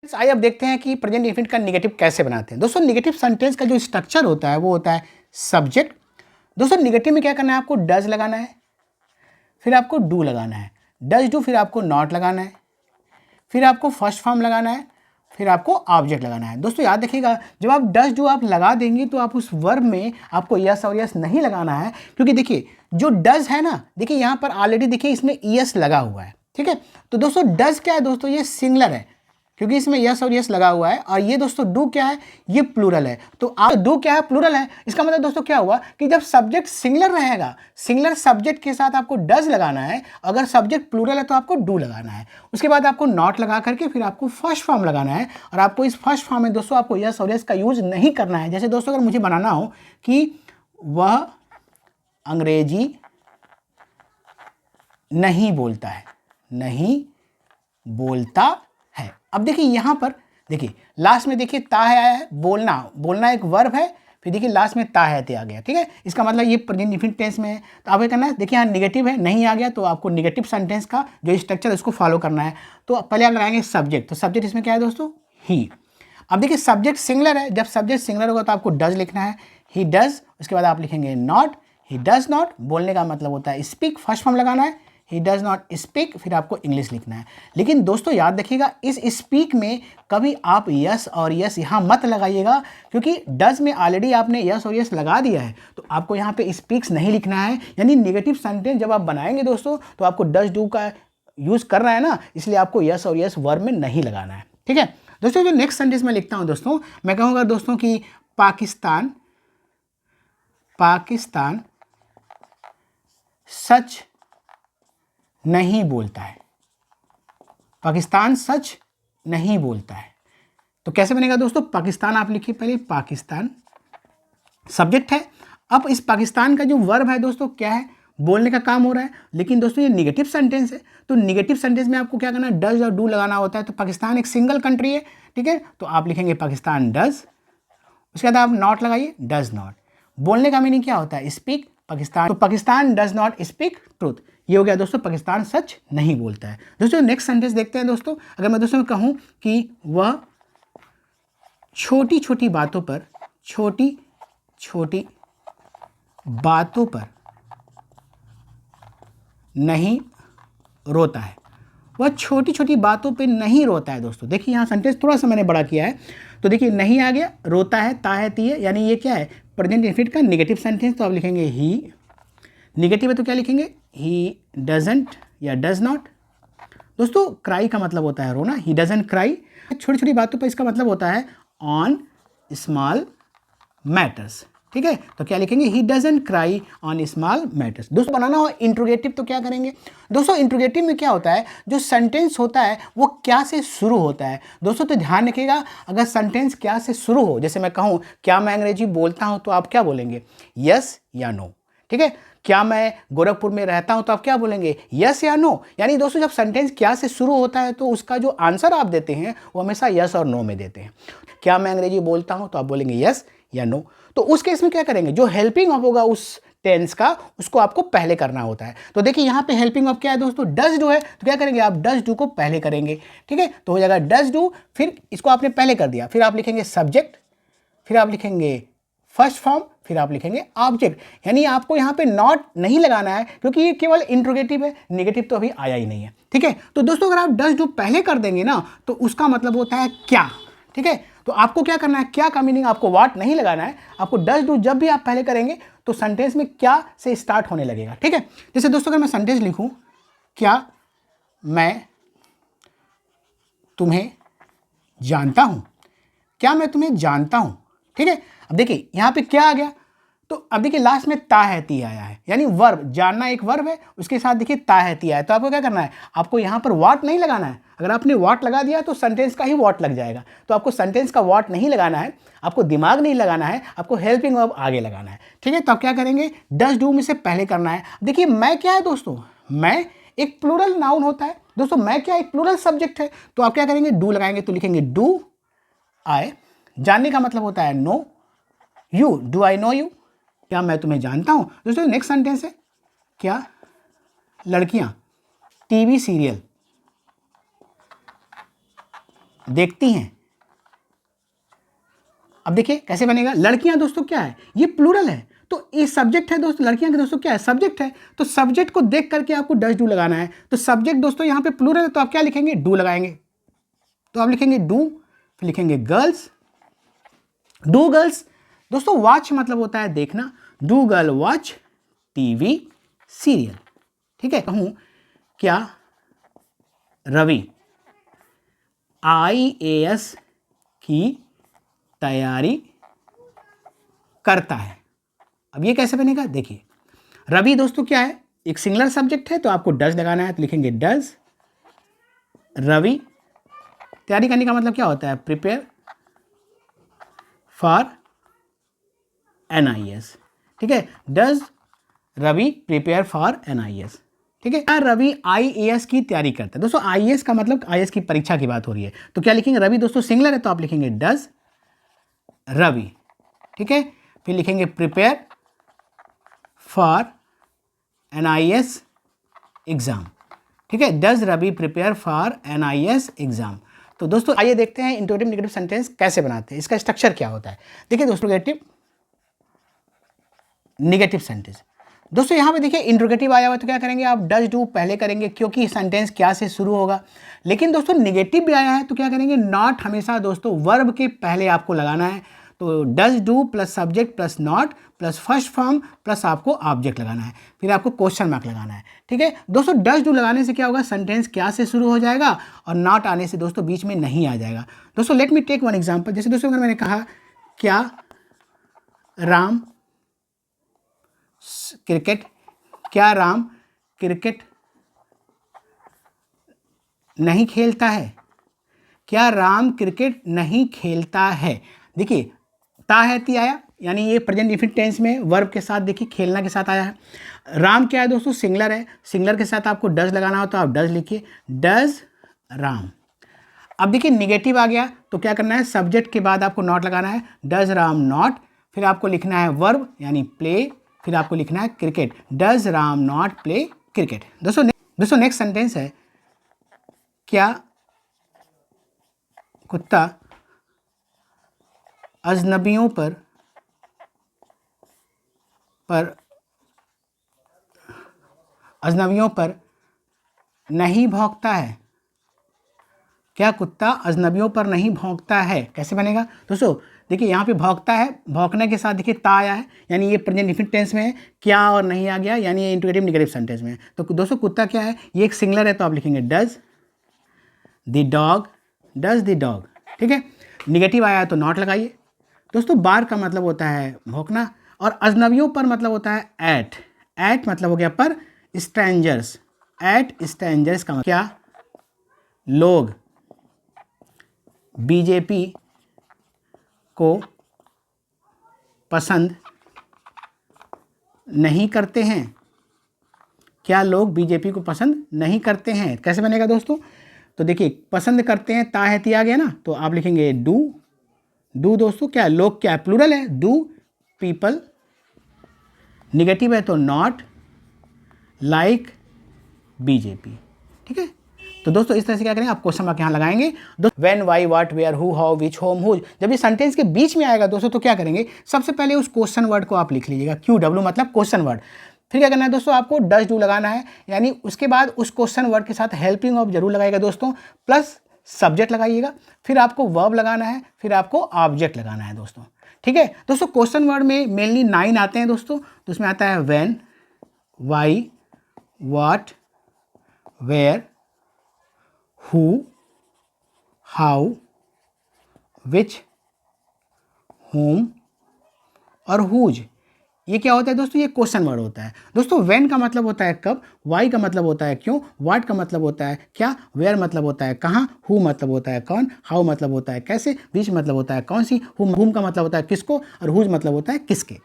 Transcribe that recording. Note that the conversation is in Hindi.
आइए अब देखते हैं कि प्रेजेंट इंफिनिट का नेगेटिव कैसे बनाते हैं। दोस्तों नेगेटिव सेंटेंस का जो स्ट्रक्चर होता है वो होता है सब्जेक्ट। दोस्तों नेगेटिव में क्या करना है, आपको डज लगाना है, फिर आपको डू लगाना है, डज डू, फिर आपको नॉट लगाना है, फिर आपको फर्स्ट फॉर्म लगाना है, फिर आपको ऑब्जेक्ट लगाना है। दोस्तों याद रखिएगा, जब आप डज डू आप लगा देंगे तो आप उस वर्ब में आपको यस और यस नहीं लगाना है, क्योंकि देखिए जो डज है ना, देखिए यहाँ पर ऑलरेडी देखिए इसमें यस लगा हुआ है। ठीक है, तो दोस्तों डज क्या है दोस्तों, ये सिंगुलर है क्योंकि इसमें यस और यस लगा हुआ है, और ये दोस्तों डू क्या है, ये प्लूरल है। तो आप डू क्या है, प्लूरल है। इसका मतलब दोस्तों क्या हुआ कि जब सब्जेक्ट सिंगुलर रहेगा, सिंगुलर सब्जेक्ट के साथ आपको डज लगाना है, अगर सब्जेक्ट प्लूरल है तो आपको डू लगाना है। उसके बाद आपको नॉट लगा करके फिर आपको फर्स्ट फॉर्म लगाना है, और आपको इस फर्स्ट फॉर्म में दोस्तों आपको यस और यस का यूज नहीं करना है। जैसे दोस्तों अगर मुझे बनाना हो कि वह अंग्रेजी नहीं बोलता है, नहीं बोलता है। अब देखिए यहां पर देखिए लास्ट में देखिए ता है आया है, बोलना, बोलना एक वर्ब है, फिर देखिए लास्ट में ता है ते आ गया। ठीक है, इसका मतलब ये प्रेजेंट इंफिनिट टेंस में है। तो आपको करना है, देखिए यहाँ नेगेटिव है, नहीं आ गया तो आपको नेगेटिव सेंटेंस का जो स्ट्रक्चर है उसको फॉलो करना है। तो पहले आप लगाएंगे सब्जेक्ट, तो सब्जेक्ट इसमें क्या है दोस्तों, ही। अब देखिए सब्जेक्ट सिंगुलर है, जब सब्जेक्ट सिंगुलर होगा तो आपको डज लिखना है, ही डज। उसके बाद आप लिखेंगे नॉट, ही डज नॉट। बोलने का मतलब होता है स्पीक, फर्स्ट फॉर्म लगाना है, ही डज नॉट स्पीक, फिर आपको इंग्लिश लिखना है। लेकिन दोस्तों याद रखिएगा, इस स्पीक में कभी आप यस और यस यहाँ मत लगाइएगा, क्योंकि डज में ऑलरेडी आपने यस और यस लगा दिया है, तो आपको यहाँ पे स्पीक्स नहीं लिखना है। यानी नेगेटिव सेंटेंस जब आप बनाएंगे दोस्तों तो आपको डज डू का यूज़ करना है ना, इसलिए आपको यस और यस वर्ब में नहीं लगाना है। ठीक है दोस्तों, जो नेक्स्ट सेंटेंस मैं लिखता हूँ दोस्तों, मैं कहूँगा दोस्तों कि पाकिस्तान सच नहीं बोलता है, पाकिस्तान सच नहीं बोलता है। तो कैसे बनेगा दोस्तों, पाकिस्तान आप लिखिए पहले, पाकिस्तान सब्जेक्ट है। अब इस पाकिस्तान का जो वर्ब है दोस्तों क्या है, बोलने का काम हो रहा है, लेकिन दोस्तों ये निगेटिव सेंटेंस है। तो निगेटिव सेंटेंस में आपको क्या करना है, डज और डू लगाना होता है। तो पाकिस्तान एक सिंगल कंट्री है, ठीक है, तो आप लिखेंगे पाकिस्तान डज। उसके बाद आप नॉट लगाइए, डज नॉट। बोलने का मीनिंग क्या होता है, स्पीक, पाकिस्तान, तो Pakistan does not speak truth. ये हो गया दोस्तों, पाकिस्तान सच नहीं बोलता है। दोस्तों नेक्स्ट सेंटेंस देखते हैं दोस्तों। अगर मैं दोस्तों कहूं कि वह छोटी छोटी बातों पर नहीं रोता है, वह छोटी छोटी बातों पे नहीं रोता है। दोस्तों देखिए यहाँ सेंटेंस थोड़ा सा मैंने बड़ा किया है, तो देखिए नहीं आ गया, रोता है, ता है ती है, यानी ये क्या है, प्रेजेंट इंफिनिट का नेगेटिव सेंटेंस। तो आप लिखेंगे ही, नेगेटिव है तो क्या लिखेंगे, ही डजंट या डज नॉट। दोस्तों क्राई का मतलब होता है रोना, ही डजंट क्राई। छोटी छोटी बातों पर इसका मतलब होता है ऑन स्मॉल मैटर्स। ठीक है, तो क्या लिखेंगे, he doesn't cry on small matters. दोस्तों बनाना हो इंट्रोगेटिव तो क्या करेंगे दोस्तों, इंट्रोगेटिव में क्या होता है, जो सेंटेंस होता है वो क्या से शुरू होता है। दोस्तों तो ध्यान रखिएगा, अगर सेंटेंस क्या से शुरू हो, जैसे मैं कहूँ क्या मैं अंग्रेजी बोलता हूँ, तो आप क्या बोलेंगे, यस या नो। ठीक है, क्या मैं गोरखपुर में रहता हूं, तो आप क्या बोलेंगे, यस या नो। यानी दोस्तों जब सेंटेंस क्या से शुरू होता है तो उसका जो आंसर आप देते हैं वो हमेशा यस और नो में देते हैं। क्या मैं अंग्रेजी बोलता हूं, तो आप बोलेंगे यस या नो। तो उस केस में क्या करेंगे, जो हेल्पिंग ऑफ होगा उस टेंस का, उसको आपको पहले करना होता है। तो देखिए यहाँ पे हेल्पिंग ऑफ क्या है दोस्तों, डज डू है, तो क्या करेंगे आप डज डू को पहले करेंगे। ठीक है, तो हो जाएगा डज डू, फिर इसको आपने पहले कर दिया, फिर आप लिखेंगे सब्जेक्ट, फिर आप लिखेंगे फर्स्ट फॉर्म, फिर आप लिखेंगे ऑब्जेक्ट। यानी आपको यहाँ पे नॉट नहीं लगाना है, क्योंकि ये केवल इंट्रोगेटिव है, नेगेटिव तो अभी आया ही नहीं है। ठीक है, तो दोस्तों अगर आप डज डू पहले कर देंगे ना, तो उसका मतलब होता है क्या। ठीक है, तो आपको क्या करना है, क्या का मीनिंग आपको व्हाट नहीं लगाना है, आपको डज डू जब भी आप पहले करेंगे तो सेंटेंस में क्या से स्टार्ट होने लगेगा। ठीक है, जैसे दोस्तों अगर मैं सेंटेंस लिखूं, क्या मैं तुम्हें जानता हूं, क्या मैं तुम्हें जानता हूं। ठीक है, अब देखिए यहाँ पे क्या आ गया, तो अब देखिए लास्ट में ता है ती आया है, यानी वर्ब, जानना एक वर्ब है, उसके साथ देखिए ता है ती आया है। तो आपको क्या करना है, आपको यहाँ पर व्हाट नहीं लगाना है। अगर आपने व्हाट लगा दिया तो सेंटेंस का ही व्हाट लग जाएगा, तो आपको सेंटेंस का व्हाट नहीं लगाना है, आपको दिमाग नहीं लगाना है, आपको हेल्पिंग वर्ब आगे लगाना है। ठीक है, तो आप क्या करेंगे, डज डू में से पहले करना है। देखिए मैं क्या है दोस्तों, मैं एक प्लूरल नाउन होता है दोस्तों, मैं क्या एक प्लूरल सब्जेक्ट है, तो आप क्या करेंगे, डू लगाएंगे, तो लिखेंगे डू आई। जानने का मतलब होता है know, you, do I know you, क्या मैं तुम्हें जानता हूं। दोस्तों नेक्स्ट सेंटेंस है, क्या लड़कियां टीवी सीरियल देखती हैं। अब देखिए कैसे बनेगा, लड़कियां दोस्तों क्या है, ये प्लूरल है, तो ये सब्जेक्ट है दोस्तों, लड़कियां के दोस्तों क्या है, सब्जेक्ट है, तो सब्जेक्ट को देख करके आपको डज डू लगाना है। तो सब्जेक्ट दोस्तों यहाँ पे प्लूरल है, तो आप क्या लिखेंगे, डू लगाएंगे। तो आप लिखेंगे डू, फिर लिखेंगे गर्ल्स, डू गर्ल्स दोस्तों वॉच मतलब होता है देखना, do girl watch TV serial. ठीक है, कहूं क्या रवि IAS की तैयारी करता है। अब ये कैसे बनेगा, देखिए रवि दोस्तों क्या है, एक सिंगुलर सब्जेक्ट है, तो आपको डज लगाना है, तो लिखेंगे डज रवि। तैयारी करने का मतलब क्या होता है, प्रिपेयर फॉर NIS। ठीक है, does Ravi prepare for NIS। ठीक है, क्या रवि IAS की तैयारी करता है। दोस्तों IAS का मतलब IAS की परीक्षा की बात हो रही है, तो क्या लिखेंगे, रवि दोस्तों सिंगुलर है, तो आप लिखेंगे डज रवि। ठीक है, फिर लिखेंगे प्रिपेयर फॉर NIS एग्जाम। ठीक है, does Ravi prepare for NIS exam. तो दोस्तों आइए देखते हैं इंट्रोगेटिव नेगेटिव सेंटेंस कैसे बनाते हैं, इसका स्ट्रक्चर क्या होता है। देखिए दोस्तों नेगेटिव सेंटेंस, दोस्तों यहाँ पे देखिए इंट्रोगेटिव आया हुआ, तो क्या करेंगे आप, डज डू पहले करेंगे क्योंकि सेंटेंस क्या से शुरू होगा। लेकिन दोस्तों नेगेटिव भी आया है, तो क्या करेंगे, नॉट हमेशा दोस्तों वर्ब के पहले आपको लगाना है। तो does do plus subject plus not plus first form plus आपको ऑब्जेक्ट लगाना है, फिर आपको क्वेश्चन मार्क लगाना है। ठीक है दोस्तों, डज डू लगाने से क्या होगा, सेंटेंस क्या से शुरू हो जाएगा, और नॉट आने से दोस्तों बीच में नहीं आ जाएगा। दोस्तों let me take one example. जैसे दोस्तों अगर मैंने कहा क्या राम क्रिकेट, क्या राम क्रिकेट नहीं खेलता है, क्या राम क्रिकेट नहीं खेलता है। देखिए ता है ती आया, यानी ये प्रेजेंट इंफिनिट टेंस में वर्ब के साथ देखिए खेलना के साथ आया है। राम क्या है दोस्तों, सिंगुलर है, सिंगुलर के साथ आपको डज लगाना हो, तो आप डज लिखिए, डज राम। अब देखिए निगेटिव आ गया, तो क्या करना है, सब्जेक्ट के बाद आपको नॉट लगाना है, डज राम नॉट, फिर आपको लिखना है वर्ब यानी प्ले, फिर आपको लिखना है cricket, does Ram not play cricket. दोस्तों नेक्स्ट सेंटेंस है, क्या कुत्ता अजनबियों पर नहीं भौंकता है, क्या कुत्ता अजनबियों पर नहीं भौंकता है। कैसे बनेगा दोस्तों, देखिए यहाँ पे भौंकता है, भौंकने के साथ देखिए ता आया है, यानी ये प्रेजेंट इंफिनिट टेंस में है, क्या और नहीं आ गया, यानी ये इंट्रोगेटिव नेगेटिव सेंटेंस में है। तो दोस्तों कुत्ता क्या है, ये एक सिंगुलर है, तो आप लिखेंगे does the dog, does the dog. ठीक है, निगेटिव आया है तो नॉट लगाइए। दोस्तों बार का मतलब होता है भौंकना, और अजनबियों पर मतलब होता है एट, एट मतलब हो गया पर, स्ट्रेंजर्स, एट स्ट्रेंजर्स का मतलब क्या, लोग बीजेपी को पसंद नहीं करते हैं, क्या लोग बीजेपी को पसंद नहीं करते हैं। कैसे बनेगा दोस्तों, तो देखिए पसंद करते हैं ता है ती आ गया ना, तो आप लिखेंगे डू, डू दोस्तों क्या, लोग क्या प्लूरल है, डू पीपल, निगेटिव है तो नॉट लाइक बीजेपी। ठीक है, तो दोस्तों इस तरह से क्या करेंगे, आप क्वेश्चन मार्क यहाँ लगाएंगे। When, why, what, where, who, how, which, whom, whose. जब ये सेंटेंस के बीच में आएगा दोस्तों, तो क्या करेंगे, सबसे पहले उस क्वेश्चन वर्ड को आप लिख लीजिएगा, QW मतलब क्वेश्चन वर्ड। फिर क्या करना है दोस्तों, आपको डज डू लगाना है, यानी उसके बाद उस क्वेश्चन वर्ड के साथ हेल्पिंग ऑफ जरूर लगाएगा दोस्तों, प्लस सब्जेक्ट लगाइएगा, फिर आपको वर्ब लगाना है, फिर आपको ऑब्जेक्ट लगाना है दोस्तों। ठीक है दोस्तों, क्वेश्चन वर्ड में मेनली 9 आते हैं दोस्तों, तो उसमें आता है when, why, what, where, who, how, which, whom और हुज। ये क्या होता है दोस्तों, ये क्वेश्चन वर्ड होता है दोस्तों। व्हेन का मतलब होता है कब, वाई का मतलब होता है क्यों, व्हाट का मतलब होता है क्या, वेयर मतलब होता है कहाँ, हु मतलब होता है कौन, हाउ मतलब होता है कैसे, विच मतलब होता है कौन सी, हुम का मतलब होता है किसको, और हुज मतलब होता है किसके।